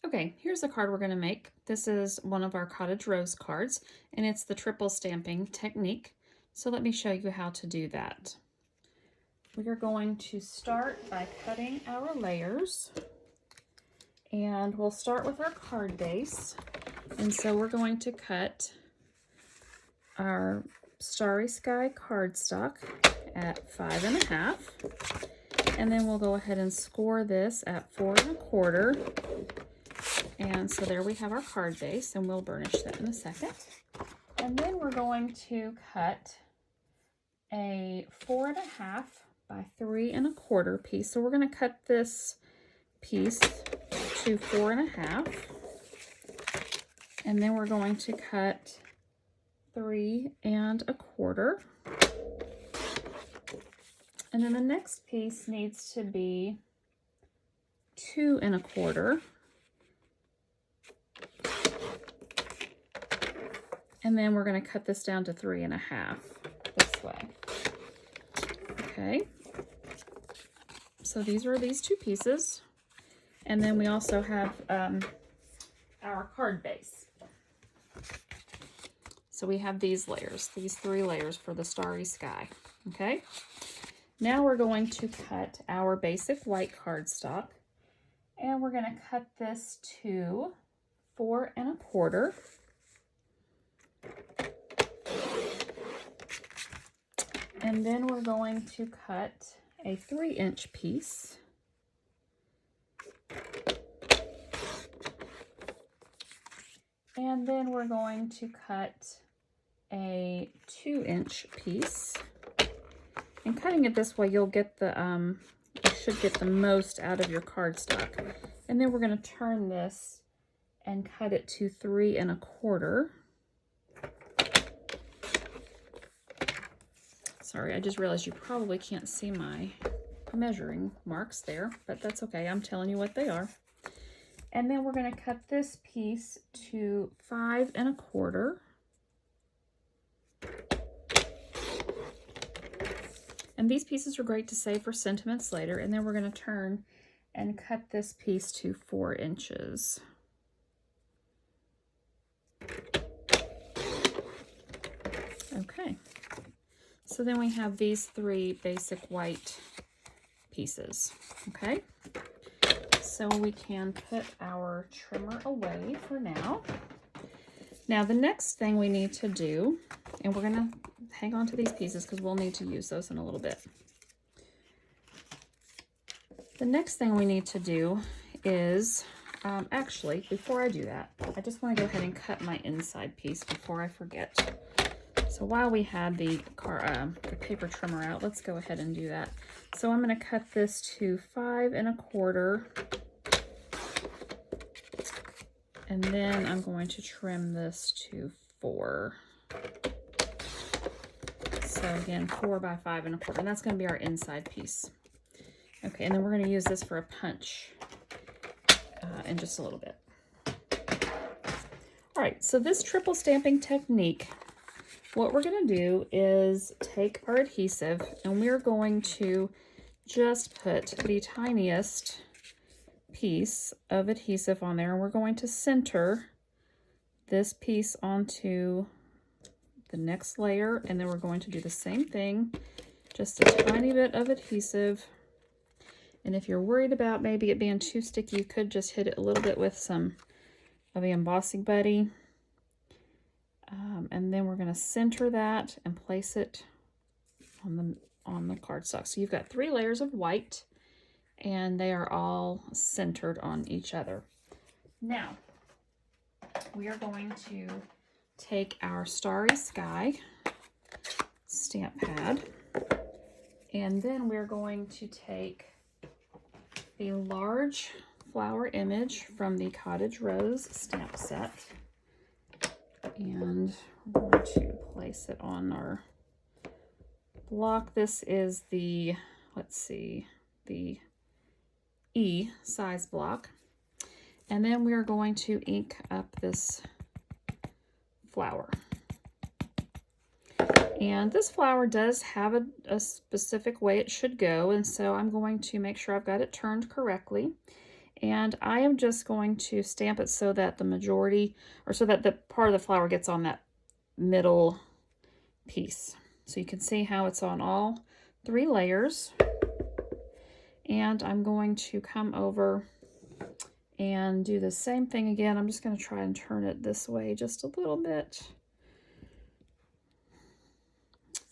Okay, here's the card we're going to make. This is one of our Cottage Rose cards, and it's the triple stamping technique. So let me show you how to do that. We are going to start by cutting our layers, and we'll start with our card base. And so we're going to cut our Starry Sky cardstock at 5 1/2. And then we'll go ahead and score this at 4 1/4. And so there we have our card base, and we'll burnish that in a second. And then we're going to cut a 4 1/2 by 3 1/4 piece. So we're going to cut this piece to 4 1/2. And then we're going to cut 3 1/4. And then the next piece needs to be 2 1/4. And then we're going to cut this down to 3 1/2 this way. Okay. So these are these two pieces. And then we also have our card base. So we have these layers, these 3 layers for the Starry Sky. Okay. Now we're going to cut our basic white cardstock, and we're going to cut this to 4 1/4. And then we're going to cut a 3-inch piece. And then we're going to cut a 2-inch piece. And cutting it this way, you'll get the, you should get the most out of your cardstock. And then we're going to turn this and cut it to 3 1/4. Sorry, I just realized you probably can't see my measuring marks there, but that's okay. I'm telling you what they are. And then we're going to cut this piece to 5 1/4. And these pieces are great to save for sentiments later. And then we're going to turn and cut this piece to 4 inches. Okay. So then we have these 3 basic white pieces. Okay. So we can put our trimmer away for now. Now the next thing we need to do, and we're going to hang on to these pieces because we'll need to use those in a little bit. The next thing we need to do is, actually, before I do that, I just want to go ahead and cut my inside piece before I forget. So while we had the paper trimmer out, let's go ahead and do that. So I'm going to cut this to 5 1/4. And then I'm going to trim this to 4. So again, 4 by 5 1/4, and that's going to be our inside piece. Okay, and then we're going to use this for a punch in just a little bit. All right, so this triple stamping technique, what we're going to do is take our adhesive, and we're going to just put the tiniest piece of adhesive on there, and we're going to center this piece onto the next layer, and then we're going to do the same thing, just a tiny bit of adhesive. And if you're worried about maybe it being too sticky, you could just hit it a little bit with some of the embossing buddy. And then we're going to center that and place it on the cardstock. So you've got 3 layers of white, and they are all centered on each other. Now, we are going to take our Starry Sky stamp pad, and then we're going to take the large flower image from the Cottage Rose stamp set, and we're going to place it on our block. This is the, let's see, the E size block. And then we are going to ink up this flower. And this flower does have a specific way it should go, and so I'm going to make sure I've got it turned correctly. And I am just going to stamp it so that the majority, or so that the part of the flower gets on that middle piece. So you can see how it's on all 3 layers. And I'm going to come over and do the same thing again. I'm just going to try and turn it this way just a little bit.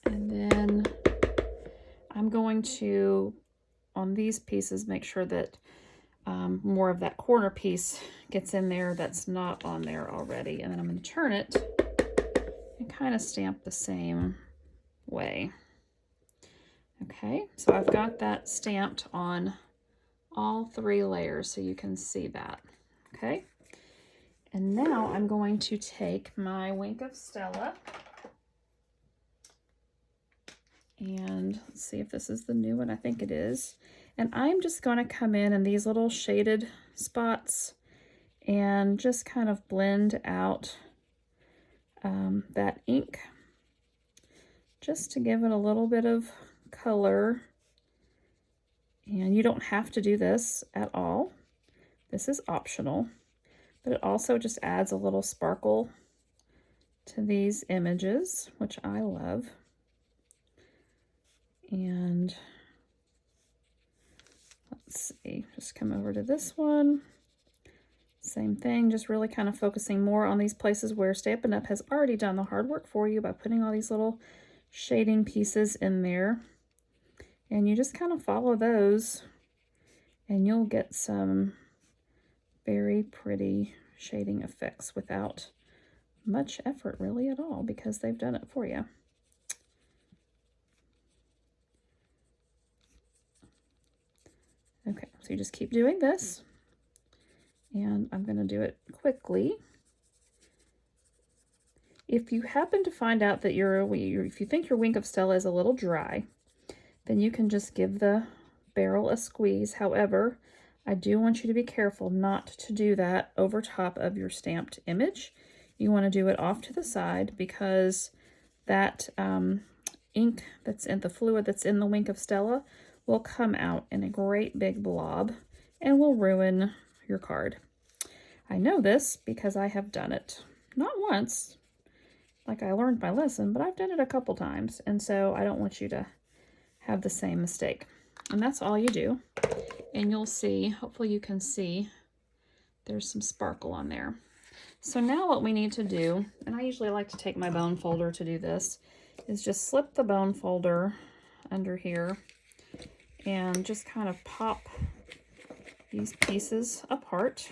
And then I'm going to, on these pieces, make sure that more of that corner piece gets in there that's not on there already. And then I'm going to turn it and kind of stamp the same way. Okay, so I've got that stamped on all 3 layers so you can see that. Okay, and now I'm going to take my Wink of Stella, and let's see if this is the new one. I think it is. And I'm just going to come in these little shaded spots and just kind of blend out that ink, just to give it a little bit of color. And you don't have to do this at all. This is optional, but it also just adds a little sparkle to these images, which I love. And let's see, just come over to this one. Same thing, just really kind of focusing more on these places where Stampin' Up! Has already done the hard work for you by putting all these little shading pieces in there. And you just kind of follow those and you'll get some very pretty shading effects without much effort really at all, because they've done it for you. Okay, so you just keep doing this, and I'm going to do it quickly. If you happen to find out that if you think your Wink of Stella is a little dry, then you can just give the barrel a squeeze. However, I do want you to be careful not to do that over top of your stamped image. You want to do it off to the side, because that ink that's in the fluid that's in the Wink of Stella will come out in a great big blob and will ruin your card. I know this because I have done it. Not once, like I learned my lesson, but I've done it a couple times, and so I don't want you to have the same mistake. And that's all you do. And you'll see, hopefully you can see, there's some sparkle on there. So now what we need to do, and I usually like to take my bone folder to do this, is just slip the bone folder under here and just kind of pop these pieces apart.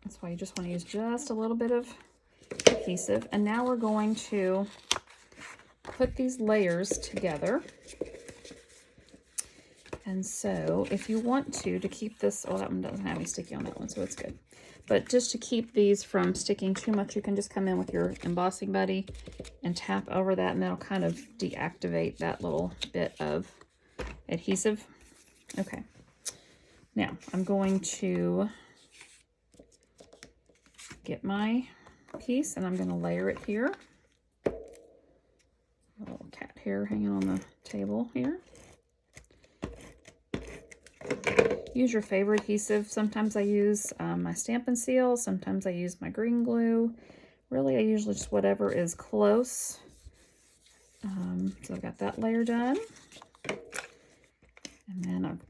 That's why you just want to use just a little bit of adhesive. And now we're going to put these layers together. And so if you want to keep this, oh, that one doesn't have any sticky on that one, so it's good. But just to keep these from sticking too much, you can just come in with your embossing buddy and tap over that, and that'll kind of deactivate that little bit of adhesive. Okay. Now I'm going to get my piece and I'm going to layer it here. A little cat hair hanging on the table here. Use your favorite adhesive. Sometimes I use my Stampin' Seal. Sometimes I use my green glue. Really, I usually just whatever is close. So I've got that layer done. And then I'm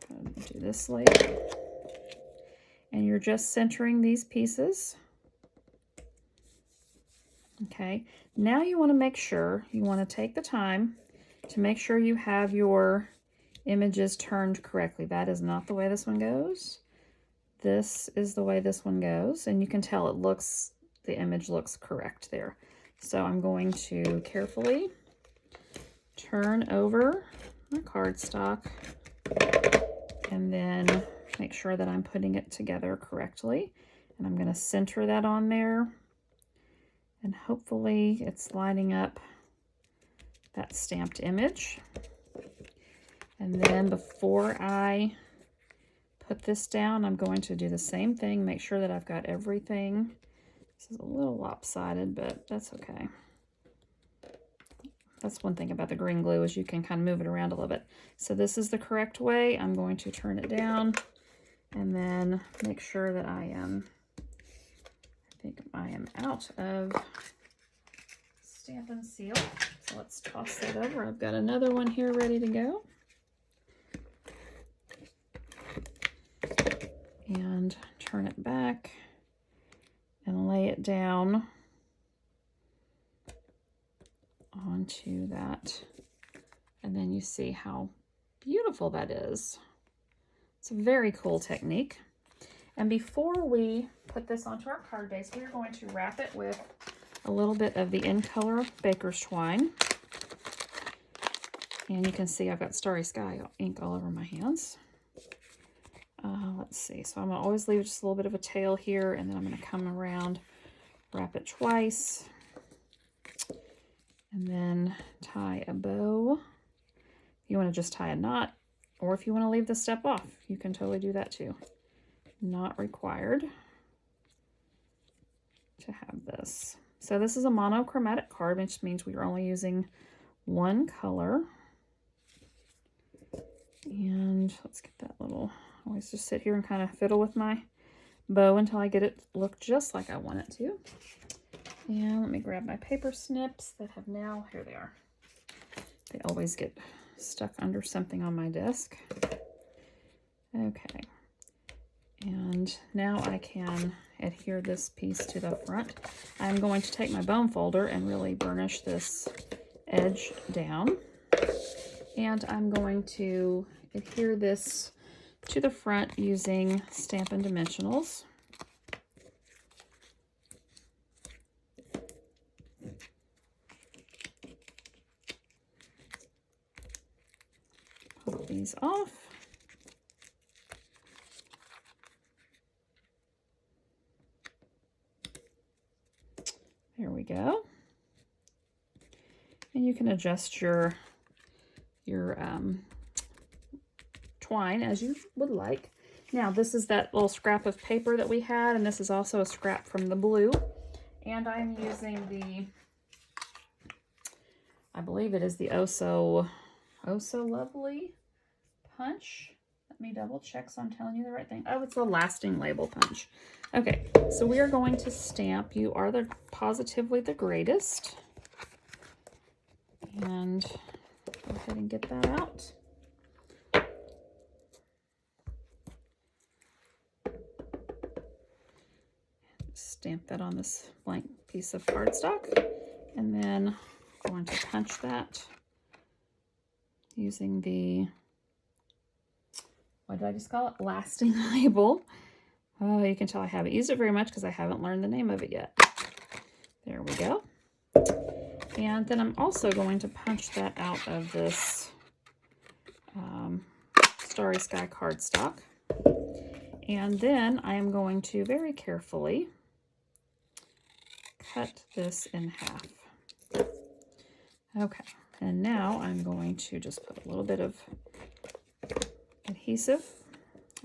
going to do this layer. And you're just centering these pieces. Okay, now you want to make sure, you want to take the time to make sure you have your images turned correctly. That is not the way this one goes. This is the way this one goes, and you can tell the image looks correct there. So I'm going to carefully turn over my cardstock and then make sure that I'm putting it together correctly. And I'm going to center that on there. And hopefully it's lining up that stamped image. And then before I put this down, I'm going to do the same thing, make sure that I've got everything. This is a little lopsided, but that's okay. That's one thing about the green glue is you can kind of move it around a little bit. So this is the correct way. I'm going to turn it down and then make sure that I think I am out of Stampin' Seal. So let's toss that over. I've got another one here ready to go. And turn it back and lay it down onto that. And then you see how beautiful that is. It's a very cool technique. And before we put this onto our card base, we are going to wrap it with a little bit of the In Color Baker's Twine. And you can see I've got Starry Sky ink all over my hands. Let's see, so I'm going to always leave just a little bit of a tail here, and then I'm going to come around, wrap it twice, and then tie a bow. If you want to just tie a knot, or if you want to leave the step off, you can totally do that too. Not required to have this. So this is a monochromatic card, which means we are only using one color. And let's get that little, I always just sit here and kind of fiddle with my bow until I get it look just like I want it to. And let me grab my paper snips that have now, here they are. They always get stuck under something on my desk. Okay. And now I can adhere this piece to the front. I'm going to take my bone folder and really burnish this edge down. And I'm going to adhere this to the front using Stampin' Dimensionals. Pull these off. There we go. And you can adjust your twine as you would like. Now this is that little scrap of paper that we had, and this is also a scrap from the blue. And I'm using the, I believe it is the Oh So Lovely punch. Let me double check so I'm telling you the right thing. Oh, it's the Lasting Label punch. Okay, so we are going to stamp You Are the Positively the Greatest. And go ahead and get that out. Stamp that on this blank piece of cardstock, and then I'm going to punch that using the, what did I just call it? Lasting Label. Oh, you can tell I haven't used it very much because I haven't learned the name of it yet. There we go. And then I'm also going to punch that out of this Starry Sky cardstock. And then I am going to very carefully cut this in half. Okay, and now I'm going to just put a little bit of adhesive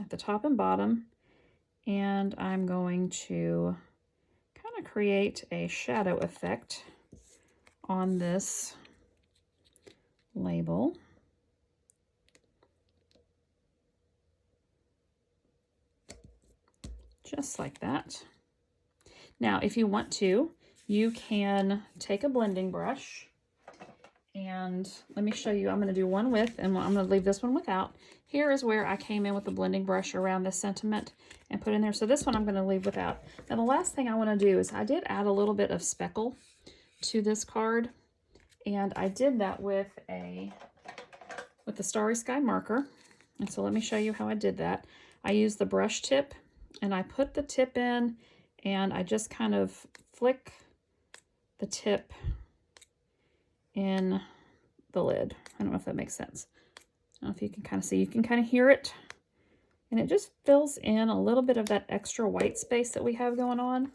at the top and bottom, and I'm going to kind of create a shadow effect on this label. Just like that. Now, if you want to, you can take a blending brush, and let me show you. I'm going to do one with, and I'm going to leave this one without. Here is where I came in with the blending brush around this sentiment and put in there. So this one I'm going to leave without. Now, the last thing I want to do is I did add a little bit of speckle to this card, and I did that with the Starry Sky marker. And so let me show you how I did that. I used the brush tip, and I put the tip in, and I just kind of flick the tip in the lid. I don't know if that makes sense. I don't know if you can kind of see. You can kind of hear it, and it just fills in a little bit of that extra white space that we have going on.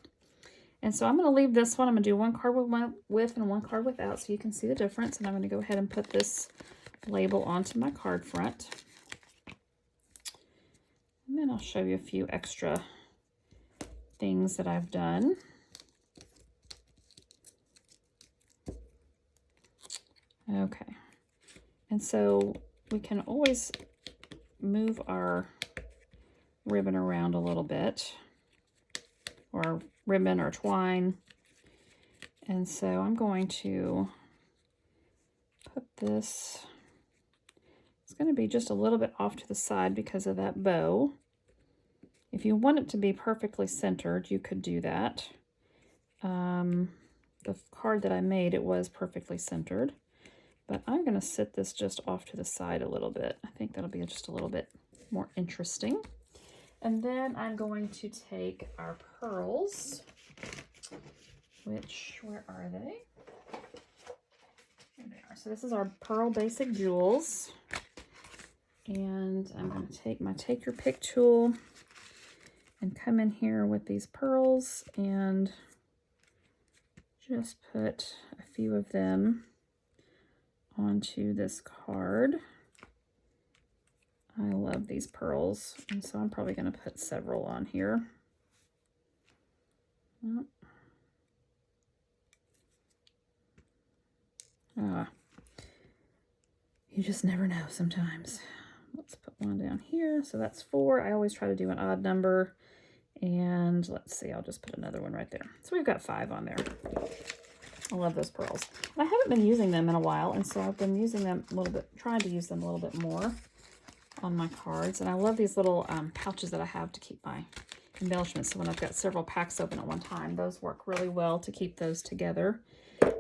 And so I'm going to leave this one. I'm going to do one card with and one card without, so you can see the difference. And I'm going to go ahead and put this label onto my card front. And then I'll show you a few extra things that I've done. Okay, and so we can always move our ribbon around a little bit, or ribbon or twine. And so I'm going to put this, it's going to be just a little bit off to the side because of that bow. If you want it to be perfectly centered, you could do that. The card that I made, it was perfectly centered, but I'm going to sit this just off to the side a little bit. I think that'll be just a little bit more interesting. And then I'm going to take our pearls, which, where are they? Here they are. So this is our Pearl Basic Jewels. And I'm going to take my Take Your Pick tool and come in here with these pearls and just put a few of them onto this card. I love these pearls, and so I'm probably going to put several on here. You just never know sometimes. Let's put one down here. So that's 4. I always try to do an odd number. And let's see, I'll just put another one right there. So we've got 5 on there. I love those pearls. And I haven't been using them in a while, and so I've been using them a little bit, trying to use them a little bit more on my cards. And I love these little pouches that I have to keep my embellishments. So when I've got several packs open at one time, those work really well to keep those together.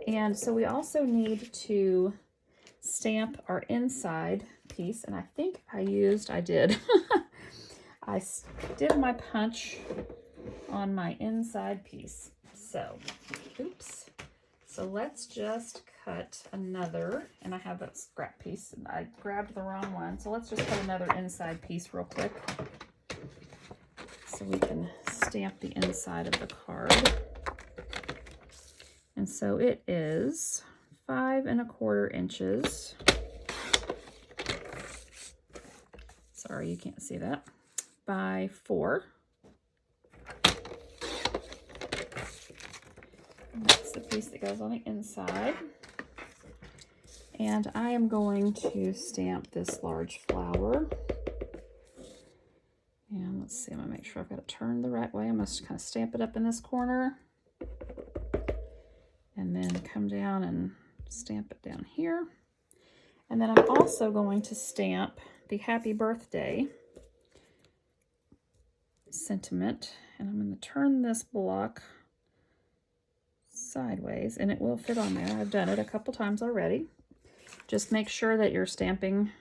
And so we also need to stamp our inside piece, and I think I did. I did my punch on my inside piece. So, oops. So let's just cut another, and I have that scrap piece, and I grabbed the wrong one. So let's just cut another inside piece real quick so we can stamp the inside of the card. And so it is 5 1/4 inches. Sorry, you can't see that. By 4. And that's the piece that goes on the inside. And I am going to stamp this large flower. And let's see, I'm gonna make sure I've got it turned the right way. I must kind of stamp it up in this corner. And then come down and stamp it down here. And then I'm also going to stamp the happy birthday sentiment. And I'm going to turn this block sideways, and it will fit on there. I've done it a couple times already. Just make sure that you're stamping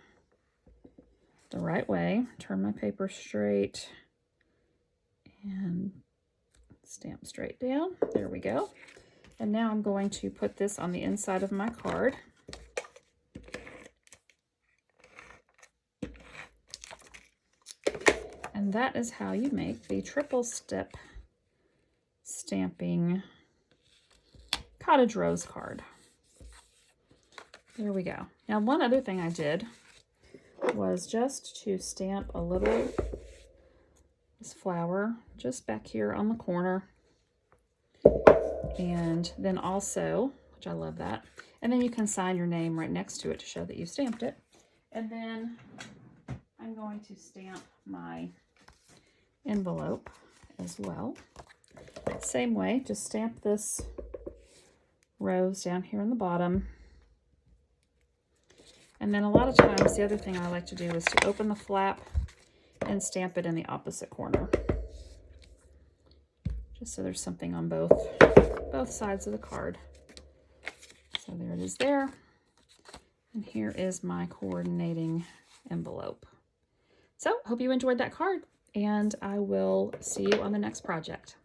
the right way. Turn my paper straight and stamp straight down. There we go. And now I'm going to put this on the inside of my card. And that is how you make the triple step stamping Cottage Rose card. There we go. Now, one other thing I did was just to stamp a little this flower just back here on the corner. And then also, which I love that, and then you can sign your name right next to it to show that you stamped it. And then I'm going to stamp my envelope as well. Same way, just stamp this rose down here in the bottom. And then a lot of times, the other thing I like to do is to open the flap and stamp it in the opposite corner. Just so there's something on both sides of the card. So there it is there. And here is my coordinating envelope. So, hope you enjoyed that card, and I will see you on the next project.